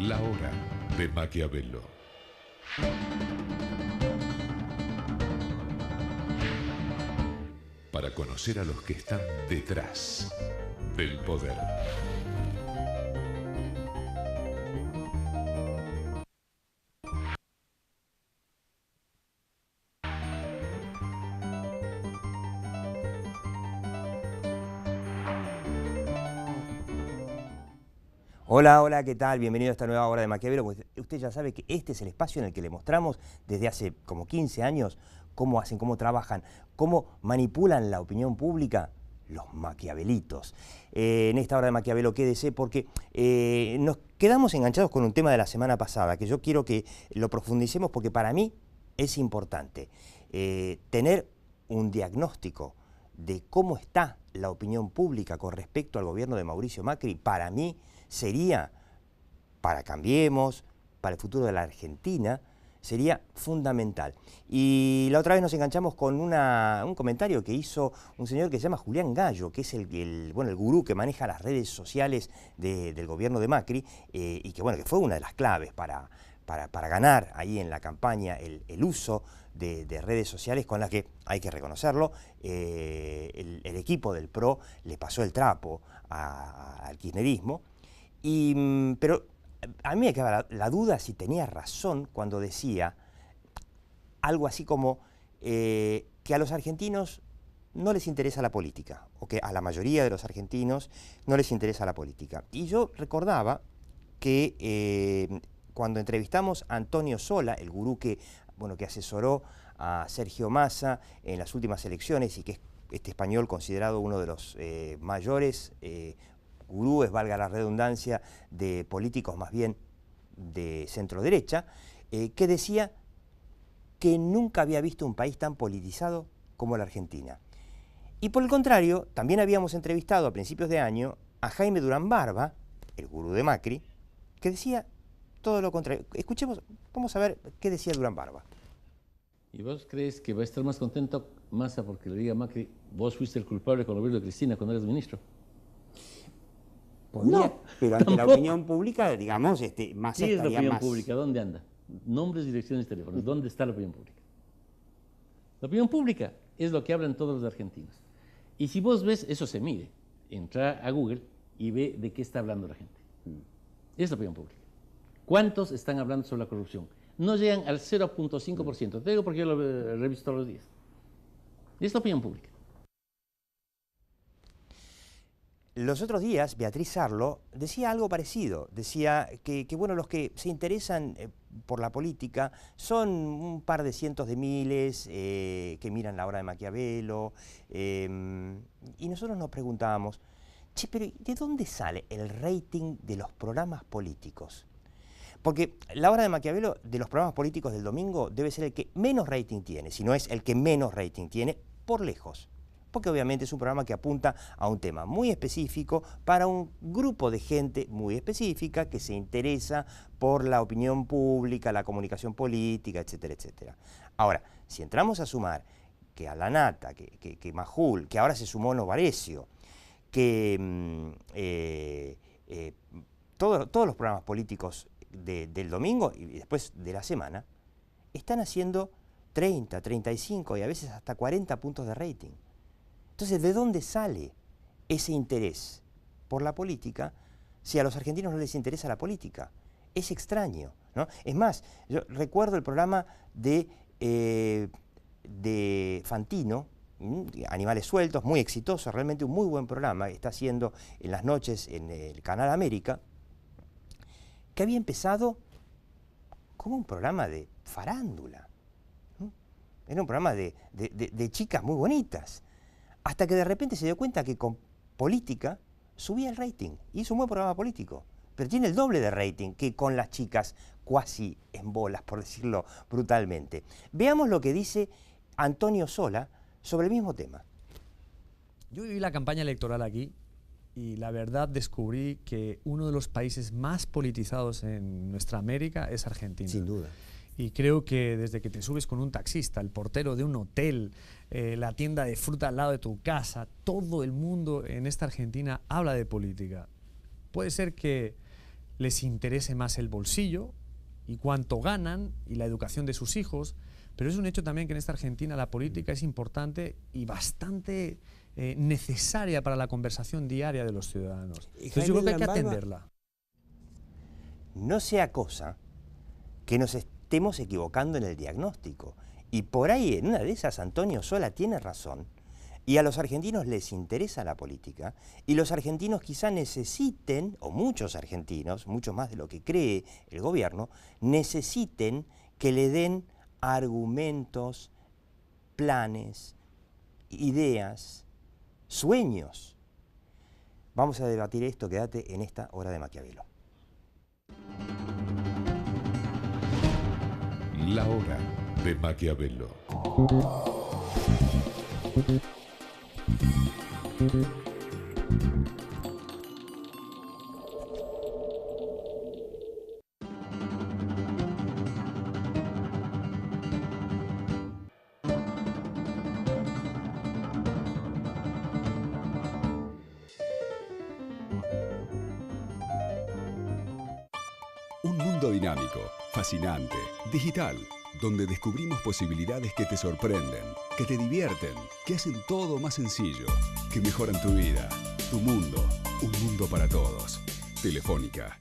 La hora de Maquiavelo. Para conocer a los que están detrás del poder. Hola, hola, ¿qué tal? Bienvenido a esta nueva hora de Maquiavelo. Pues usted ya sabe que este es el espacio en el que le mostramos desde hace como 15 años cómo hacen, cómo trabajan, cómo manipulan la opinión pública los maquiavelitos. En esta hora de Maquiavelo quédese porque nos quedamos enganchados con un tema de la semana pasada que yo quiero que lo profundicemos porque para mí es importante tener un diagnóstico de cómo está la opinión pública con respecto al gobierno de Mauricio Macri. Para mí sería, para Cambiemos, para el futuro de la Argentina, sería fundamental. Y la otra vez nos enganchamos con un comentario que hizo un señor que se llama Julián Gallo, que es el gurú que maneja las redes sociales del gobierno de Macri, y que fue una de las claves para ganar ahí en la campaña el uso de redes sociales con las que, hay que reconocerlo, el equipo del PRO le pasó el trapo al kirchnerismo. Pero a mí me quedaba la duda si tenía razón cuando decía algo así como que a los argentinos no les interesa la política, o que a la mayoría de los argentinos no les interesa la política. Y yo recordaba que cuando entrevistamos a Antonio Sola, el gurú que asesoró a Sergio Massa en las últimas elecciones y que es este español considerado uno de los mayores gurúes, valga la redundancia, de políticos más bien de centro-derecha, que decía que nunca había visto un país tan politizado como la Argentina. Y por el contrario, también habíamos entrevistado a principios de año a Jaime Durán Barba, el gurú de Macri, que decía todo lo contrario. Escuchemos, vamos a ver qué decía Durán Barba. ¿Y vos crees que va a estar más contento Massa porque le diga a Macri, vos fuiste el culpable con el gobierno de Cristina cuando eras ministro? No, pero ante la opinión pública, digamos, Massa ¿Qué es la estaría opinión más... pública? ¿Dónde anda? Nombres, direcciones, teléfonos. ¿Dónde está la opinión pública? La opinión pública es lo que hablan todos los argentinos. Y si vos ves, eso se mide. Entra a Google y ve de qué está hablando la gente. Es la opinión pública. ¿Cuántos están hablando sobre la corrupción? No llegan al 0.5%. Te digo porque yo lo reviso todos los días. Es la opinión pública. Los otros días, Beatriz Sarlo decía algo parecido. Decía que los que se interesan por la política son un par de cientos de miles que miran la hora de Maquiavelo. Y nosotros nos preguntábamos, che, pero ¿de dónde sale el rating de los programas políticos? Porque la hora de Maquiavelo de los programas políticos del domingo debe ser el que menos rating tiene, si no es el que menos rating tiene, por lejos. Porque obviamente es un programa que apunta a un tema muy específico para un grupo de gente muy específica que se interesa por la opinión pública, la comunicación política, etcétera, etcétera. Ahora, si entramos a sumar que a La Nata, que Majul, que ahora se sumó Novarecio, que todos los programas políticos del domingo y después de la semana están haciendo 30, 35 y a veces hasta 40 puntos de rating. Entonces, ¿de dónde sale ese interés por la política si a los argentinos no les interesa la política? Es extraño, ¿no? Es más, yo recuerdo el programa de Fantino, Animales Sueltos, muy exitoso, realmente un muy buen programa, está haciendo en las noches en el Canal América, que había empezado como un programa de farándula. Era un programa de chicas muy bonitas. Hasta que de repente se dio cuenta que con política subía el rating. Hizo un buen programa político. Pero tiene el doble de rating que con las chicas cuasi en bolas, por decirlo brutalmente. Veamos lo que dice Antonio Sola sobre el mismo tema. Yo viví la campaña electoral aquí y la verdad descubrí que uno de los países más politizados en nuestra América es Argentina. Sin duda. Y creo que desde que te subes con un taxista, el portero de un hotel, la tienda de fruta al lado de tu casa, todo el mundo en esta Argentina habla de política. Puede ser que les interese más el bolsillo y cuánto ganan y la educación de sus hijos, pero es un hecho también que en esta Argentina la política es importante y bastante necesaria para la conversación diaria de los ciudadanos. Entonces yo creo que hay que atenderla. No sea cosa que nos estemos equivocando en el diagnóstico. Y por ahí, en una de esas, Antonio Sola tiene razón. Y a los argentinos les interesa la política. Y los argentinos quizá necesiten, o muchos argentinos, mucho más de lo que cree el gobierno, necesiten que le den argumentos, planes, ideas, sueños. Vamos a debatir esto, quédate en esta hora de Maquiavelo. La hora de Maquiavelo. Un mundo dinámico, fascinante, digital, donde descubrimos posibilidades que te sorprenden, que te divierten, que hacen todo más sencillo, que mejoran tu vida, tu mundo, un mundo para todos. Telefónica.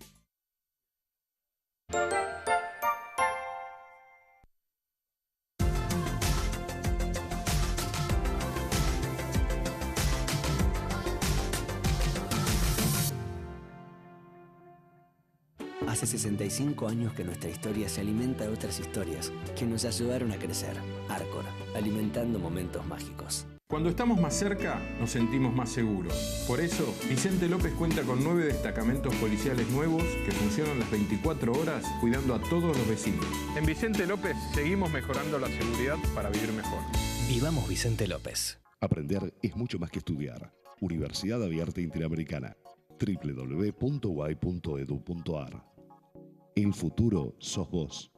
Hace 65 años que nuestra historia se alimenta de otras historias que nos ayudaron a crecer. Arcor, alimentando momentos mágicos. Cuando estamos más cerca, nos sentimos más seguros. Por eso, Vicente López cuenta con 9 destacamentos policiales nuevos que funcionan las 24 horas cuidando a todos los vecinos. En Vicente López seguimos mejorando la seguridad para vivir mejor. Vivamos Vicente López. Aprender es mucho más que estudiar. Universidad Abierta Interamericana. www.uai.edu.ar. El futuro sos vos.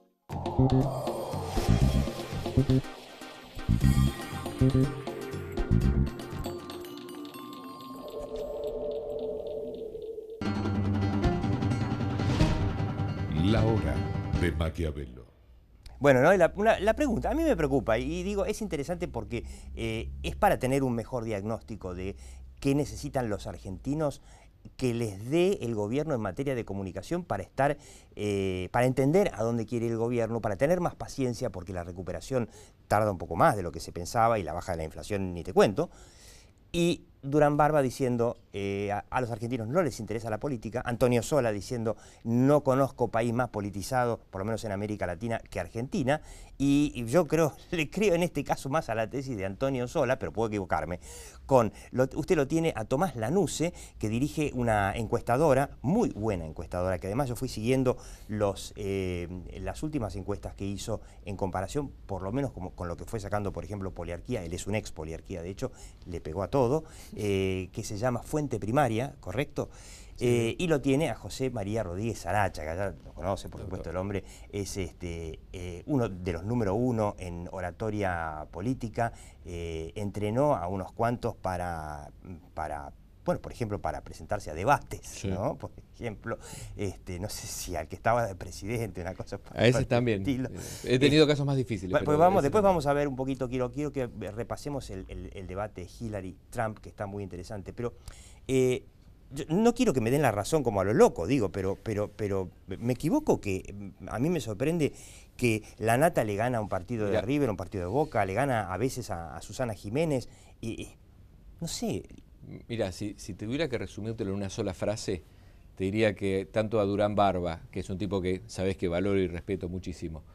La hora de Maquiavelo. Bueno, ¿no? La pregunta, a mí me preocupa y digo, es interesante porque es para tener un mejor diagnóstico de qué necesitan los argentinos que les dé el gobierno en materia de comunicación para para entender a dónde quiere ir el gobierno, para tener más paciencia porque la recuperación tarda un poco más de lo que se pensaba y la baja de la inflación ni te cuento. Y Durán Barba diciendo a los argentinos no les interesa la política, Antonio Sola diciendo no conozco país más politizado, por lo menos en América Latina, que Argentina, y yo le creo en este caso más a la tesis de Antonio Sola, pero puedo equivocarme, usted lo tiene a Tomás Lanusse, que dirige una encuestadora, muy buena encuestadora, que además yo fui siguiendo las últimas encuestas que hizo en comparación, por lo menos con lo que fue sacando, por ejemplo, Poliarquía, él es un ex Poliarquía, de hecho, le pegó a todo, que se llama Fuente Primaria, ¿correcto? Sí. Y lo tiene a José María Rodríguez Aracha, que ya lo conoce, por supuesto, el hombre es uno de los número 1 en oratoria política, entrenó a unos cuantos bueno, por ejemplo, para presentarse a debates, sí, ¿no? Por ejemplo, no sé si al que estaba de presidente, una cosa a ese también. He tenido casos más difíciles. Pues después vamos a ver un poquito, quiero que repasemos el debate Hillary-Trump, que está muy interesante, pero yo no quiero que me den la razón como a lo loco, digo, pero me equivoco, que a mí me sorprende que la Nata le gana a un partido de River, a un partido de Boca, le gana a veces a Susana Jiménez, y no sé. Mira, si tuviera que resumírtelo en una sola frase, te diría que tanto a Durán Barba, que es un tipo que sabes que valoro y respeto muchísimo,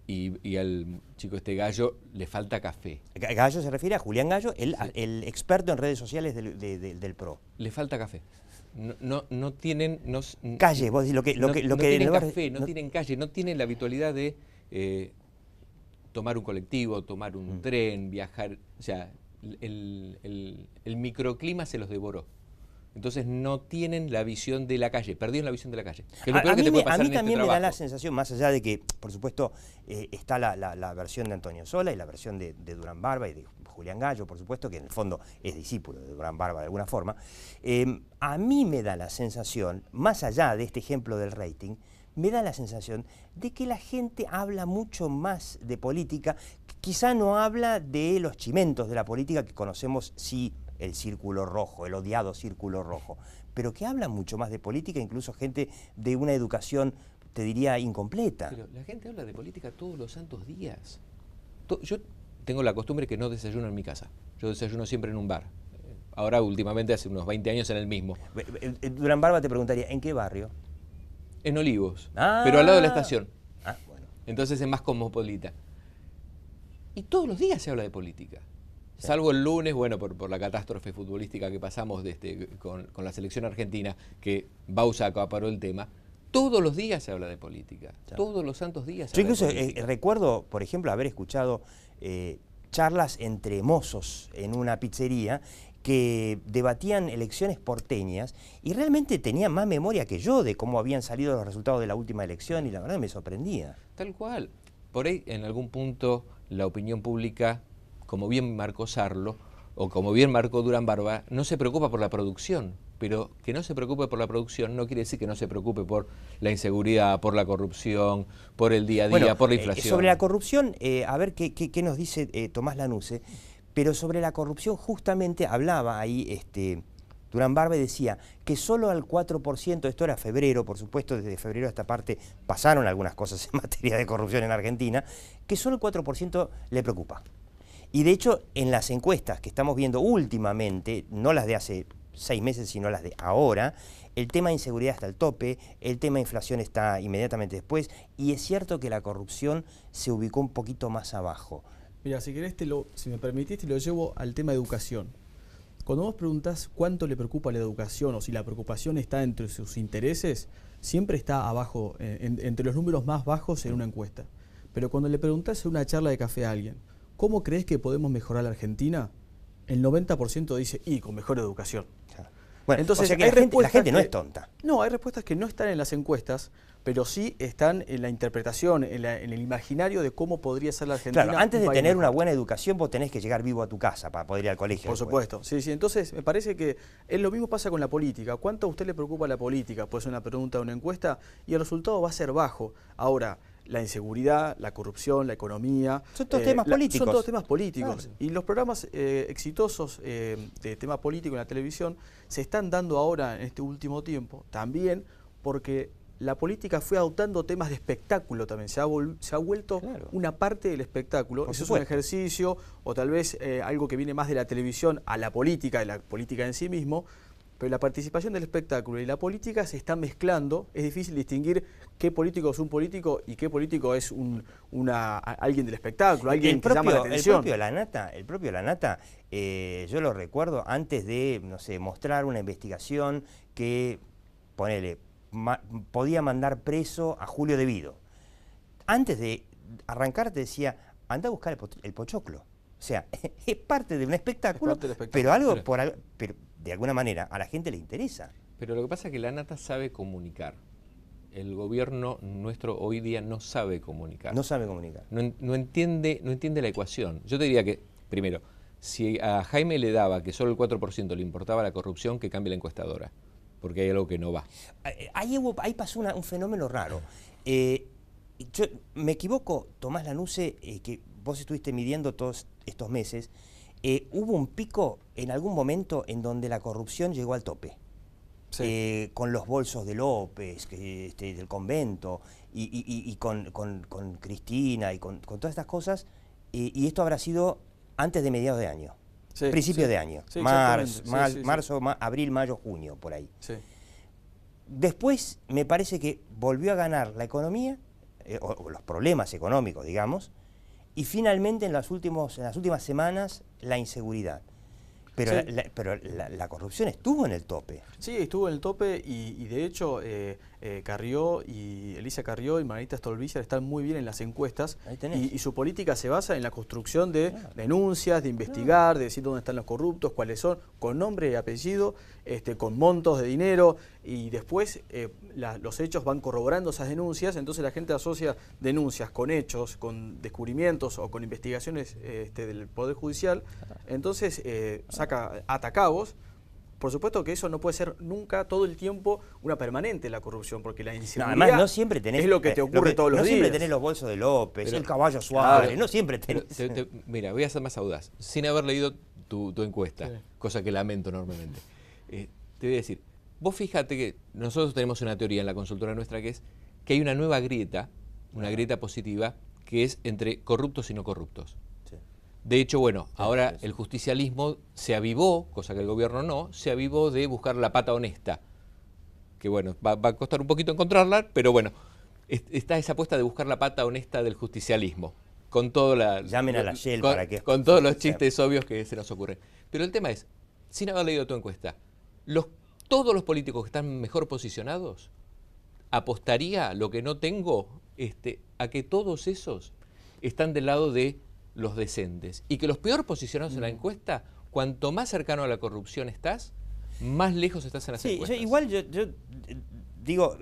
y al chico Gallo, le falta café. Gallo se refiere a Julián Gallo, el experto en redes sociales del PRO. Le falta café. No tienen... calle, vos decís no tienen café, no tienen calle, no tienen la habitualidad de tomar un colectivo, tomar un tren, viajar, o sea... El microclima se los devoró. Entonces no tienen la visión de la calle, perdieron la visión de la calle. Que es lo A peor que te puede pasar mí en este también me da la trabajo. sensación, más allá de que, por supuesto, está la versión de Antonio Sola y la versión de Durán Barba y de Julián Gallo, por supuesto, que en el fondo es discípulo de Durán Barba de alguna forma. A mí me da la sensación, más allá de este ejemplo del rating, me da la sensación de que la gente habla mucho más de política, quizá no habla de los chimentos de la política que conocemos, sí, el círculo rojo, el odiado círculo rojo, pero que habla mucho más de política, incluso gente de una educación, te diría, incompleta. Pero la gente habla de política todos los santos días. Yo tengo la costumbre que no desayuno en mi casa, yo desayuno siempre en un bar. Ahora últimamente hace unos 20 años en el mismo. Durán Barba te preguntaría, ¿en qué barrio? En Olivos, Ah. pero al lado de la estación. Ah, bueno. Entonces es más cosmopolita. Y todos los días se habla de política. Salvo el lunes, bueno, por la catástrofe futbolística que pasamos con la selección argentina, que Bausa acaparó el tema. Todos los días se habla de política. Claro. Todos los santos días se Yo habla de incluso política. recuerdo, por ejemplo, haber escuchado charlas entre mozos en una pizzería que debatían elecciones porteñas y realmente tenían más memoria que yo de cómo habían salido los resultados de la última elección y la verdad me sorprendía. Tal cual. Por ahí, en algún punto, la opinión pública, como bien marcó Sarlo, o como bien marcó Durán Barba, no se preocupa por la producción. Pero que no se preocupe por la producción no quiere decir que no se preocupe por la inseguridad, por la corrupción, por el día a día, Bueno, por la inflación. sobre la corrupción, a ver qué nos dice Tomás Lanusse, pero sobre la corrupción justamente hablaba ahí Durán Barba y decía que solo al 4%, esto era febrero, por supuesto, desde febrero a esta parte pasaron algunas cosas en materia de corrupción en Argentina, que solo el 4% le preocupa. Y de hecho, en las encuestas que estamos viendo últimamente, no las de hace 6 meses, sino las de ahora, el tema de inseguridad está al tope, el tema de inflación está inmediatamente después, y es cierto que la corrupción se ubicó un poquito más abajo. Mira, si querés, si me permitís, te lo llevo al tema de educación. Cuando vos preguntás cuánto le preocupa la educación o si la preocupación está entre sus intereses, siempre está abajo, entre los números más bajos en una encuesta. Pero cuando le preguntás en una charla de café a alguien, ¿cómo crees que podemos mejorar la Argentina? El 90% dice, con mejor educación. Bueno, entonces, o sea que hay la gente no que, es tonta. No, hay respuestas que no están en las encuestas, pero sí están en la interpretación, en el imaginario de cómo podría ser la Argentina. Claro, antes un de país tener mejor. una buena educación vos tenés que llegar vivo a tu casa para poder ir al colegio. Por después. supuesto, sí, sí. Entonces, me parece que lo mismo pasa con la política. ¿Cuánto a usted le preocupa la política? Puede ser una pregunta de una encuesta y el resultado va a ser bajo. Ahora, la inseguridad, la corrupción, la economía... Son todos temas políticos. Son todos temas políticos. Claro. Y los programas exitosos de tema político en la televisión se están dando ahora en este último tiempo también porque la política fue adoptando temas de espectáculo también. Se ha vuelto una parte del espectáculo. Eso es un ejercicio o tal vez algo que viene más de la televisión a la política, de la política en sí mismo. Pero la participación del espectáculo y la política se están mezclando. Es difícil distinguir qué político es un político y qué político es alguien del espectáculo, alguien que llama la atención. El propio Lanata, yo lo recuerdo antes de, no sé, mostrar una investigación que, ponele, podía mandar preso a Julio Devido. Antes de arrancar te decía, anda a buscar el pochoclo. O sea, es parte de un espectáculo, pero pero de alguna manera a la gente le interesa. Pero lo que pasa es que la nata sabe comunicar. El gobierno nuestro hoy día no sabe comunicar. No sabe comunicar. No entiende la ecuación. Yo te diría que, primero, si a Jaime le daba que solo el 4% le importaba la corrupción, que cambie la encuestadora, porque hay algo que no va. Ahí pasó un fenómeno raro. Yo me equivoco, Tomás Lanusse, que vos estuviste midiendo todos estos meses, hubo un pico en algún momento en donde la corrupción llegó al tope. Sí. Con los bolsos de López, del convento, y con Cristina, y con todas estas cosas, y esto habrá sido antes de mediados de año, principio de año, sí, marzo, abril, mayo, junio, por ahí. Sí. Después me parece que volvió a ganar la economía, o los problemas económicos, digamos, y finalmente en las últimas semanas la inseguridad. Pero, la corrupción estuvo en el tope. Sí, estuvo en el tope y de hecho Carrió y Elisa Carrió y Margarita Stolbizer están muy bien en las encuestas y su política se basa en la construcción de denuncias, de investigar, de decir dónde están los corruptos, cuáles son, con nombre y apellido con montos de dinero, y después los hechos van corroborando esas denuncias, entonces la gente asocia denuncias con hechos, con descubrimientos o con investigaciones del Poder Judicial, entonces ata cabos. Por supuesto que eso no puede ser nunca, todo el tiempo, una permanente la corrupción, porque la inseguridad además, no siempre tenés, es lo que te ocurre todos los días. No siempre tenés los bolsos de López, el caballo Suárez, no siempre tenés. Mira, voy a ser más audaz, sin haber leído tu encuesta, sí, cosa que lamento enormemente. Te voy a decir, vos fíjate que nosotros tenemos una teoría en la consultora nuestra que es que hay una nueva grieta, una grieta positiva, que es entre corruptos y no corruptos. De hecho, bueno, ahora el justicialismo se avivó, cosa que el gobierno no, se avivó de buscar la pata honesta. Que bueno, va a costar un poquito encontrarla, pero bueno, está esa apuesta de buscar la pata honesta del justicialismo. Con todo Llamen a la Shell para que... Con todos los chistes obvios que se nos ocurren. Pero el tema es, sin haber leído tu encuesta, todos los políticos que están mejor posicionados, apostaría, lo que no tengo, a que todos esos están del lado de los decentes, y que los peor posicionados en la encuesta, cuanto más cercano a la corrupción estás, más lejos estás en las encuestas. Yo digo,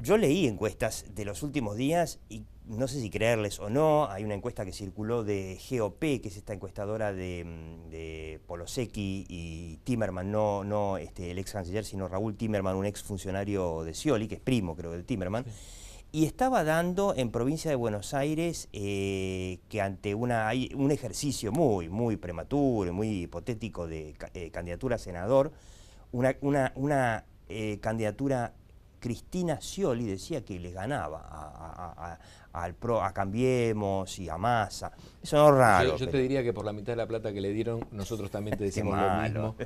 yo leí encuestas de los últimos días y no sé si creerles o no. Hay una encuesta que circuló de GOP, que es esta encuestadora de Polosecchi y Timerman, no el ex canciller, sino Raúl Timerman, un ex funcionario de Scioli, que es primo creo de Timerman. Sí. Y estaba dando en provincia de Buenos Aires que ante un ejercicio muy prematuro, muy hipotético de candidatura a senador, una candidatura Cristina Scioli decía que le ganaba a Cambiemos y a Massa. Eso no es raro. Yo te diría que por la mitad de la plata que le dieron, nosotros también te decimos lo mismo.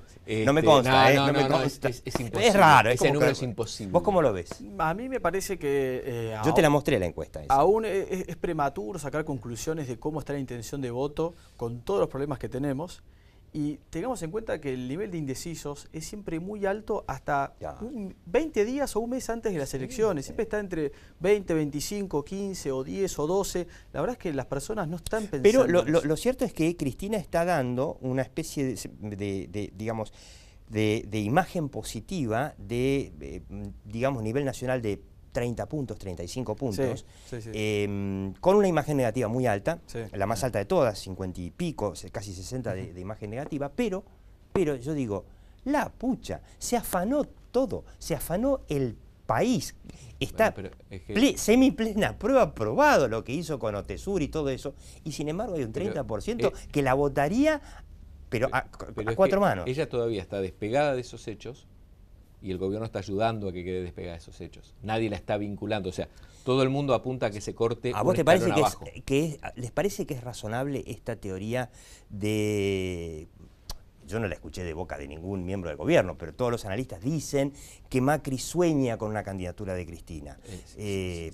No me consta, no me consta. Es imposible. Es raro. Ese número es imposible. ¿Vos cómo lo ves? A mí me parece que... yo te la mostré la encuesta. Aún es prematuro sacar conclusiones de cómo está la intención de voto con todos los problemas que tenemos. Y tengamos en cuenta que el nivel de indecisos es siempre muy alto hasta 20 días o un mes antes de las elecciones. Siempre está entre 20, 25, 15 o 10 o 12. La verdad es que las personas no están pensando. Pero lo cierto es que Cristina está dando una especie digamos, de imagen positiva de, digamos, nivel nacional de 30 puntos, 35 puntos, con una imagen negativa muy alta, la más alta de todas, 50 y pico, casi 60 de imagen negativa, pero yo digo, la pucha, se afanó todo, se afanó el país, está semiplena prueba aprobado lo que hizo con Otesur y todo eso, y sin embargo hay un 30% que la votaría, pero a cuatro manos. Ella todavía está despegada de esos hechos, y el gobierno está ayudando a que quede despegada de esos hechos. Nadie la está vinculando. O sea, todo el mundo apunta a que se corte. ¿A vos te parece les parece que es razonable esta teoría de... Yo no la escuché de boca de ningún miembro del gobierno, pero todos los analistas dicen que Macri sueña con una candidatura de Cristina,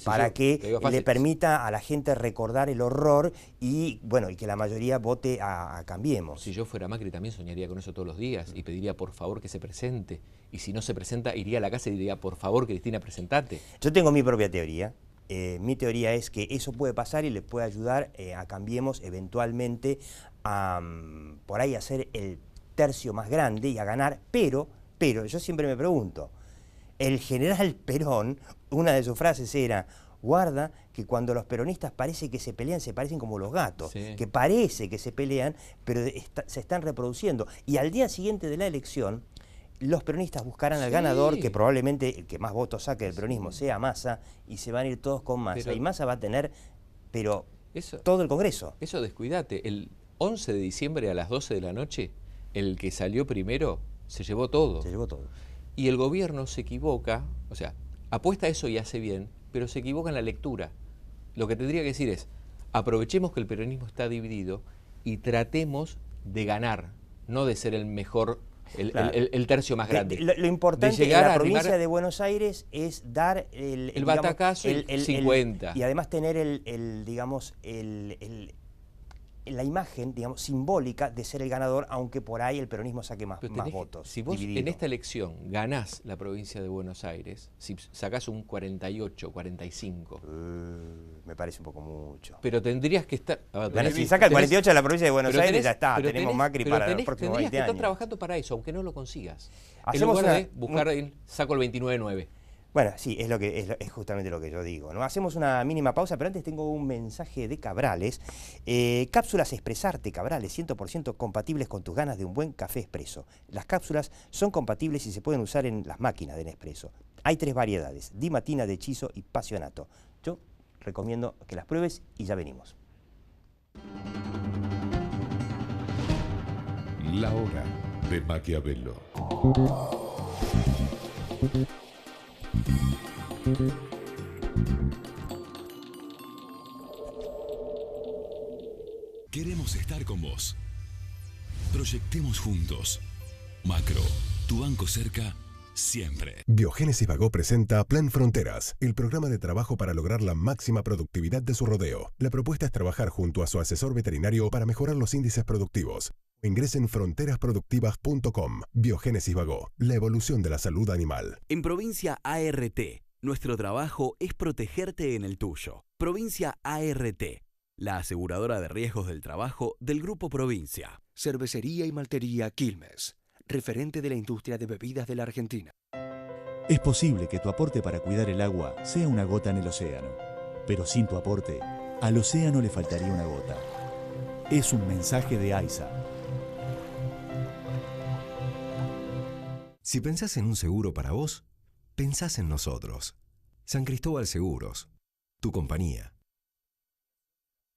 para que le permita a la gente recordar el horror y, bueno, y que la mayoría vote a Cambiemos. Si yo fuera Macri también soñaría con eso todos los días y pediría por favor que se presente. Y si no se presenta, iría a la casa y diría, por favor, Cristina, presentate. Yo tengo mi propia teoría. Mi teoría es que eso puede pasar y le puede ayudar a Cambiemos eventualmente a, por ahí, hacer el tercio más grande y a ganar, pero yo siempre me pregunto, el general Perón, una de sus frases era, guarda que cuando los peronistas parece que se pelean, se parecen como los gatos, que parece que se pelean, pero se están reproduciendo. Y al día siguiente de la elección, los peronistas buscarán al ganador, que probablemente el que más votos saque del peronismo sea Massa, y se van a ir todos con Massa. Y Massa va a tener, todo el Congreso. Eso descuídate, el 11 de diciembre a las 12 de la noche, el que salió primero se llevó todo. Se llevó todo. Y el gobierno se equivoca, o sea, apuesta a eso y hace bien, pero se equivoca en la lectura. Lo que tendría que decir es, aprovechemos que el peronismo está dividido y tratemos de ganar, no de ser el mejor, el tercio más grande. Lo importante en la provincia de Buenos Aires es dar el batacazo, el 50. Y además tener la imagen, digamos, simbólica de ser el ganador, aunque por ahí el peronismo saque más votos. Si vos dividido. en esta elección ganás la provincia de Buenos Aires, si sacás un 48, 45... me parece un poco mucho. Pero tendrías que estar... Si saca el 48 de la provincia de Buenos Aires, ya está, tenemos Macri para los próximos 20 años. Tendrías que estar trabajando para eso, aunque no lo consigas. Hacemos en lugar de buscar saco el 29-9. Bueno, sí, es justamente lo que yo digo, ¿no? Hacemos una mínima pausa, pero antes tengo un mensaje de Cabrales. Cápsulas Expresarte, Cabrales, 100% compatibles con tus ganas de un buen café expreso. Las cápsulas son compatibles y se pueden usar en las máquinas de Nespresso. Hay 3 variedades, Di Mattina, De Hechizo y Passionato. Yo recomiendo que las pruebes y ya venimos. La hora de Maquiavelo. Queremos estar con vos. Proyectemos juntos. Macro, tu banco cerca siempre. Biogénesis Vagó presenta Plan Fronteras, el programa de trabajo para lograr la máxima productividad de su rodeo. La propuesta es trabajar junto a su asesor veterinario para mejorar los índices productivos. Ingresen fronterasproductivas.com. Biogénesis Vagó, la evolución de la salud animal. En Provincia ART, nuestro trabajo es protegerte en el tuyo. Provincia ART, la aseguradora de riesgos del trabajo del Grupo Provincia. Cervecería y Maltería Quilmes, referente de la industria de bebidas de la Argentina. Es posible que tu aporte para cuidar el agua sea una gota en el océano, pero sin tu aporte, al océano le faltaría una gota. Es un mensaje de AISA. Si pensás en un seguro para vos, pensás en nosotros. San Cristóbal Seguros, tu compañía.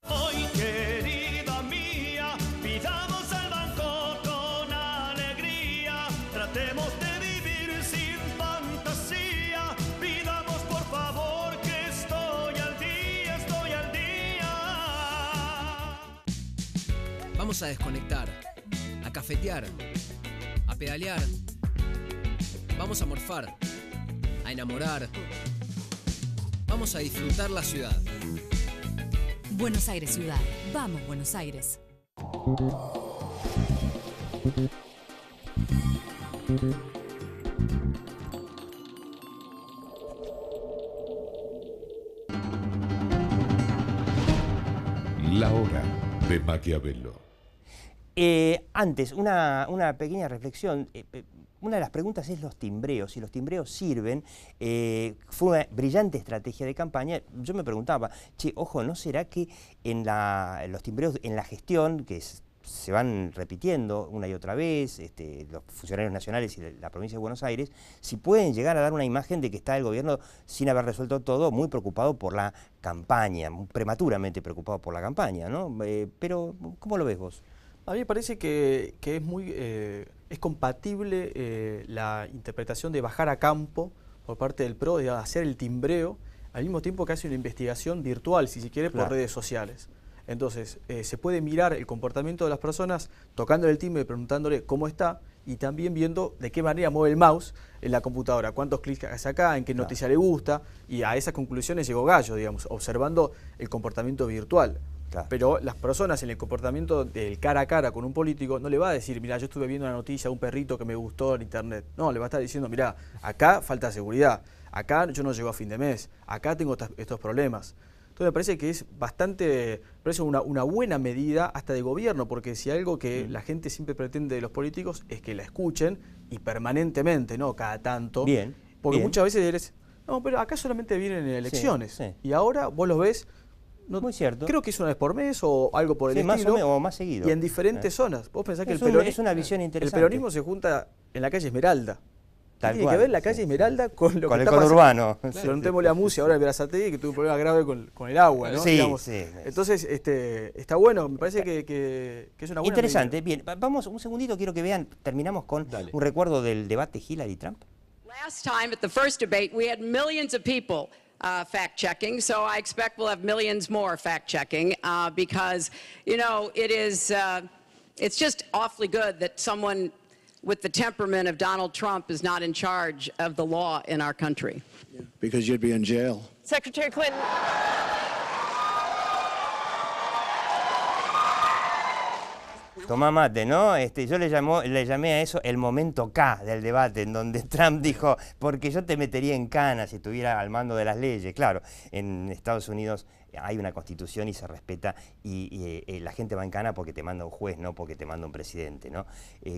Hoy, querida mía, pidamos al banco con alegría. Tratemos de vivir sin fantasía. Pidamos por favor que estoy al día, estoy al día. Vamos a desconectar, a cafetear, a pedalear. Vamos a morfar, a enamorar. Vamos a disfrutar la ciudad. Buenos Aires Ciudad. Vamos, Buenos Aires. La hora de Maquiavelo. Antes, una pequeña reflexión. Una de las preguntas es los timbreos, si los timbreos sirven. Fue una brillante estrategia de campaña. Yo me preguntaba, ojo, ¿no será que los timbreos en la gestión, que se van repitiendo una y otra vez, los funcionarios nacionales y la provincia de Buenos Aires, si pueden llegar a dar una imagen de que está el gobierno, sin haber resuelto todo, muy preocupado por la campaña, prematuramente preocupado por la campaña, ¿no? Pero, ¿cómo lo ves vos? A mí me parece que es compatible la interpretación de bajar a campo por parte del PRO, de hacer el timbreo, al mismo tiempo que hace una investigación virtual, si se quiere, por redes sociales. Entonces, se puede mirar el comportamiento de las personas tocándole el timbre, preguntándole cómo está, y también viendo de qué manera mueve el mouse en la computadora, cuántos clics hace acá, en qué noticia le gusta, y a esas conclusiones llegó Gallo, digamos, observando el comportamiento virtual. Claro. Pero las personas en el comportamiento del cara a cara con un político no le va a decir, mira, yo estuve viendo una noticia de un perrito que me gustó en internet. No, le va a estar diciendo, mira, acá falta seguridad, acá yo no llego a fin de mes, acá tengo estos problemas. Entonces me parece que es una buena medida hasta de gobierno, porque si algo que la gente siempre pretende de los políticos es que la escuchen y permanentemente, no cada tanto. Bien. Porque bien. muchas veces eres, no, pero acá solamente vienen en elecciones. Sí, sí. Y ahora vos los ves. No, muy cierto. Creo que es una vez por mes o algo por el estilo. O más seguido. Y en diferentes zonas. Vos pensás que es una visión interesante. El peronismo se junta en la calle Esmeralda. Tal tiene cual, que ver la calle Esmeralda con lo que el está pasando. conurbano. Preguntémosle a Musi ahora de Berazategui, que tuvo un problema grave con el agua, ¿no? Sí, digamos. sí. Entonces, está bueno, me parece que es una buena interesante. medida. Bien, vamos un segundito, quiero que vean, terminamos con un recuerdo del debate Hillary-Trump. Last time at the first debate, we had millions of people fact-checking, so I expect we'll have millions more fact-checking because, you know, it's just awfully good that someone with the temperament of Donald Trump is not in charge of the law in our country. Yeah, because you'd be in jail. Secretary Clinton. Tomá mate, ¿no? Yo le llamé a eso el momento K del debate, en donde Trump dijo, porque yo te metería en cana si estuviera al mando de las leyes. Claro, en Estados Unidos hay una constitución y se respeta, y la gente va en cana porque te manda un juez, no porque te manda un presidente, ¿no?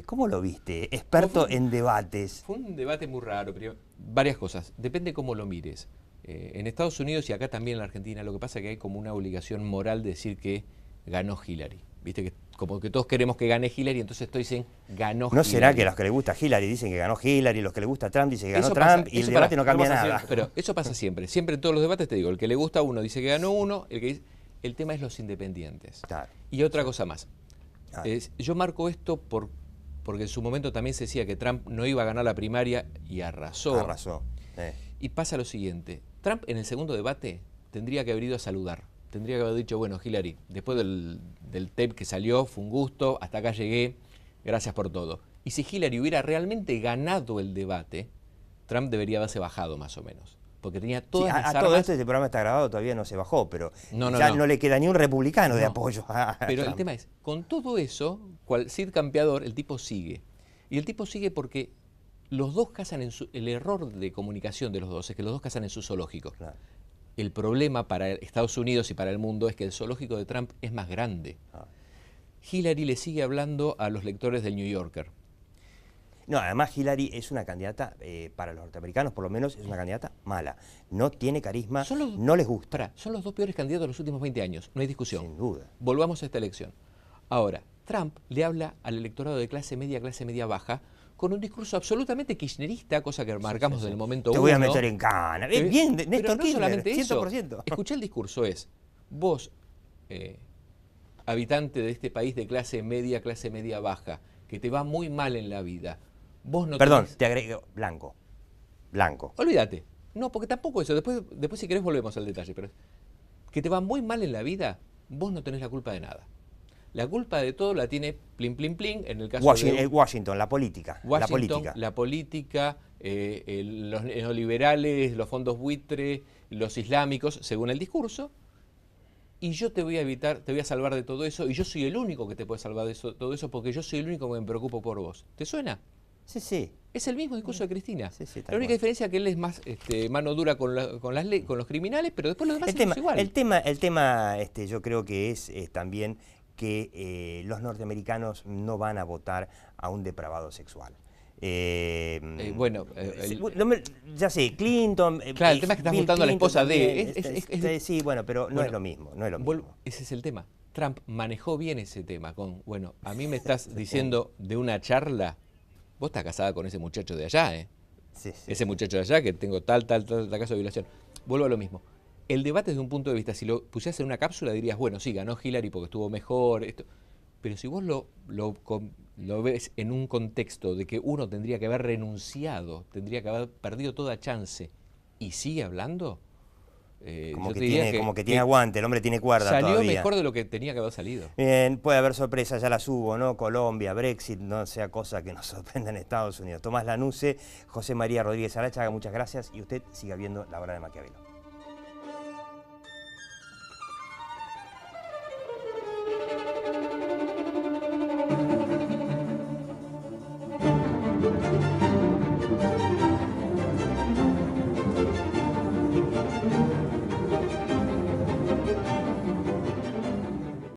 ¿Cómo lo viste? Experto en debates. Fue un debate muy raro, pero varias cosas. Depende cómo lo mires. En Estados Unidos y acá también en la Argentina, lo que pasa es que hay como una obligación moral de decir que ganó Hillary. Viste que como que todos queremos que gane Hillary, entonces todos dicen ganó Hillary. ¿No será que los que le gusta Hillary dicen que ganó Hillary, los que le gusta Trump dicen que ganó Trump, y el debate no cambia nada? Pero eso pasa siempre. Siempre en todos los debates te digo, el que le gusta a uno dice que ganó uno, el tema es los independientes. Claro. Y otra cosa más. Yo marco esto porque en su momento también se decía que Trump no iba a ganar la primaria y arrasó. Arrasó. Y pasa lo siguiente. Trump en el segundo debate tendría que haber ido a saludar. Tendría que haber dicho, bueno, Hillary, después del tape que salió, fue un gusto, hasta acá llegué, gracias por todo. Y si Hillary hubiera realmente ganado el debate, Trump debería haberse bajado más o menos. Porque tenía todas las armas. Todo este programa está grabado, todavía no se bajó, pero no le queda ni un republicano de apoyo a Pero Trump. el tema es, con todo eso, cual Cid Campeador, el tipo sigue. Y el tipo sigue porque los dos cazan el error de comunicación de los dos es que los dos cazan en su zoológico. Claro. El problema para Estados Unidos y para el mundo es que el zoológico de Trump es más grande. Hillary le sigue hablando a los lectores del New Yorker. No, además Hillary es una candidata, para los norteamericanos por lo menos, es una candidata mala. No tiene carisma, no les gusta. Son los dos peores candidatos de los últimos 20 años, no hay discusión. Sin duda. Volvamos a esta elección. Ahora, Trump le habla al electorado de clase media baja, con un discurso absolutamente kirchnerista, cosa que marcamos en el momento uno. Te voy a meter en cana. Bien, Néstor pero no Kirchner, solamente eso. 100%. Escuché el discurso, vos, habitante de este país de clase media baja, que te va muy mal en la vida, vos no Perdón, te agrego, blanco. Olvídate. No, porque tampoco eso. Después si querés volvemos al detalle. Pero que te va muy mal en la vida, vos no tenés la culpa de nada. La culpa de todo la tiene plin, en el caso de Washington, la política. La política, los neoliberales, los fondos buitre, los islámicos, según el discurso. Y yo te voy a salvar de todo eso, y yo soy el único que te puede salvar de todo eso, porque yo soy el único que me preocupo por vos. ¿Te suena? Sí. Es el mismo discurso de Cristina. La única cual. diferencia es que él es más mano dura con los criminales, pero después los demás es igual. El tema yo creo que es también que los norteamericanos no van a votar a un depravado sexual. Ya sé, Clinton... claro, el tema es que estás votando a la esposa de... sí, bueno, pero no es lo mismo. Ese es el tema. Trump manejó bien ese tema a mí me estás diciendo de una charla, vos estás casada con ese muchacho de allá, ese muchacho de allá que tengo tal caso de violación. Vuelvo a lo mismo. El debate desde un punto de vista, si lo pusieras en una cápsula dirías, bueno, sí, ganó Hillary porque estuvo mejor, pero si vos lo ves en un contexto de que uno tendría que haber renunciado, tendría que haber perdido toda chance y sigue hablando, como que tiene aguante, el hombre tiene cuerda todavía. Salió mejor de lo que tenía que haber salido. Bien, puede haber sorpresas, ya las hubo, ¿no? Colombia, Brexit, no sea cosa que nos sorprenda en Estados Unidos. Tomás Lanusse, José María Rodríguez Arachaga, muchas gracias, y usted siga viendo La Hora de Maquiavelo.